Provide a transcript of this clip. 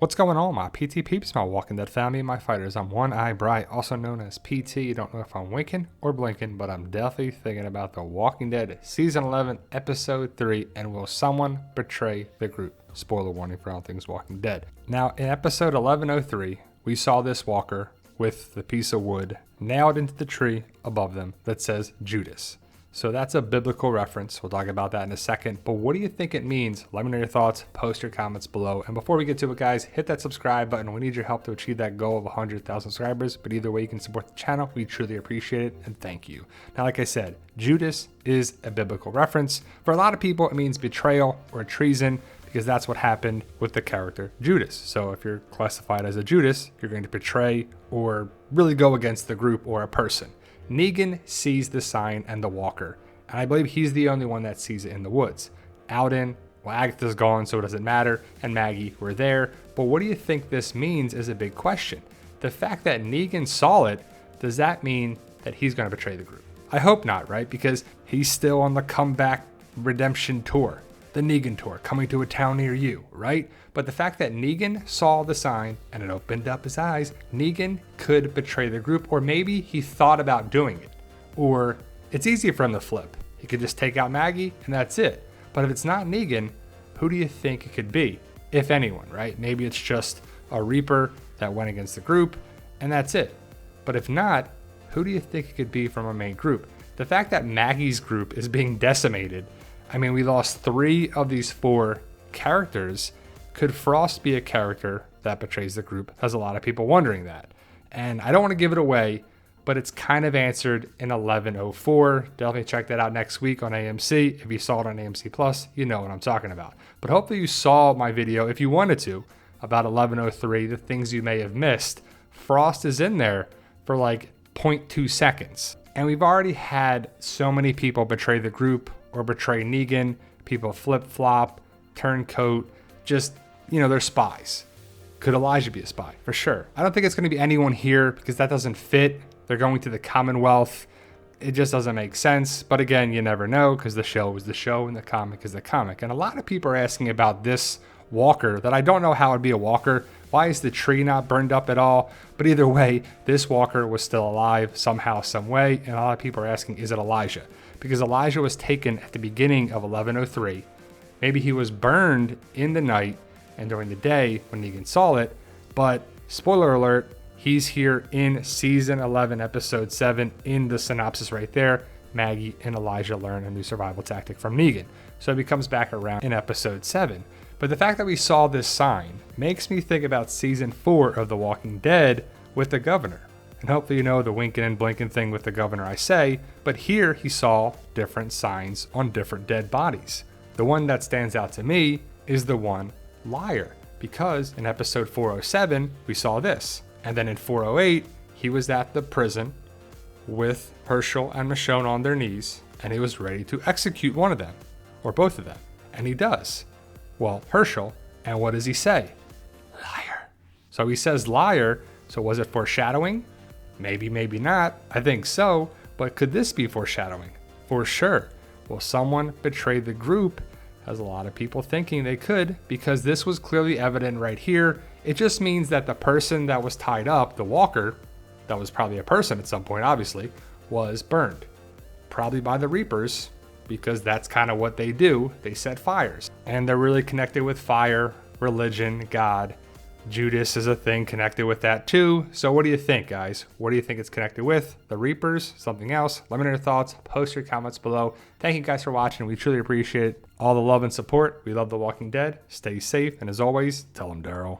What's going on, my PT peeps, my Walking Dead family, my fighters? I'm One Eye Bright, also known as PT. Don't know if I'm winking or blinking, but I'm definitely thinking about The Walking Dead Season 11, Episode 3, and will someone betray the group? Spoiler warning for all things Walking Dead. Now, in Episode 1103, we saw this walker with the piece of wood nailed into the tree above them that says Judas. So that's a biblical reference. We'll talk about that in a second. But what do you think it means? Let me know your thoughts. Post your comments below. And before we get to it, guys, hit that subscribe button. We need your help to achieve that goal of 100,000 subscribers. But either way, you can support the channel. We truly appreciate it. And thank you. Now, like I said, Judas is a biblical reference. For a lot of people, it means betrayal or treason, because that's what happened with the character Judas. So if you're classified as a Judas, you're going to betray or really go against the group or a person. Negan sees the sign and the walker, and I believe he's the only one that sees it in the woods. Alden, well, Agatha's gone, so it doesn't matter, and Maggie were there. But what do you think this means is a big question. The fact that Negan saw it, does that mean that he's going to betray the group? I hope not, right? Because he's still on the comeback redemption tour. The Negan tour, coming to a town near you, right? But the fact that Negan saw the sign and it opened up his eyes, Negan could betray the group, or maybe he thought about doing it. Or it's easy for him to flip. He could just take out Maggie and that's it. But if it's not Negan, who do you think it could be? If anyone, right? Maybe it's just a Reaper that went against the group and that's it. But if not, who do you think it could be from a main group? The fact that Maggie's group is being decimated, I mean, we lost 3 of these 4 characters. Could Frost be a character that betrays the group? Has a lot of people wondering that. And I don't want to give it away, but it's kind of answered in 1104. Definitely check that out next week on AMC. If you saw it on AMC Plus, you know what I'm talking about. But hopefully you saw my video, if you wanted to, about 1103, the things you may have missed. Frost is in there for like 0.2 seconds. And we've already had so many people betray the group or betray Negan. People flip-flop, turncoat, just, you know, they're spies. Could Elijah be a spy? For sure. I don't think it's going to be anyone here because that doesn't fit. They're going to the Commonwealth. It just doesn't make sense. But again, you never know because the show is the show and the comic is the comic. And a lot of people are asking about this walker that I don't know how it'd be a walker. Why is the tree not burned up at all? But either way, this walker was still alive somehow, some way. And a lot of people are asking, is it Elijah? Because Elijah was taken at the beginning of 1103. Maybe he was burned in the night and during the day when Negan saw it. But spoiler alert, he's here in season 11, episode 7 in the synopsis right there. Maggie and Elijah learn a new survival tactic from Negan. So he comes back around in episode 7. But the fact that we saw this sign makes me think about season 4 of The Walking Dead with the governor. And hopefully you know the winking and blinking thing with the governor I say, but here he saw different signs on different dead bodies. The one that stands out to me is the one liar, because in episode 407 we saw this. And then in 408 he was at the prison with Herschel and Michonne on their knees and he was ready to execute one of them, or both of them. And he does. Well, Herschel, and what does he say? Liar. So he says liar, so was it foreshadowing? Maybe, maybe not. I think so. But could this be foreshadowing? For sure. Will someone betray the group? Has a lot of people thinking they could, because this was clearly evident right here. It just means that the person that was tied up, the walker, that was probably a person at some point, obviously, was burned. Probably by the Reapers, because that's kind of what they do. They set fires. And they're really connected with fire, religion, God. Judas is a thing connected with that too. So what do you think, guys? What do you think it's connected with? The Reapers? Something else? Let me know your thoughts. Post your comments below. Thank you guys for watching. We truly appreciate all the love and support. We love The Walking Dead. Stay safe. And as always, tell them Daryl.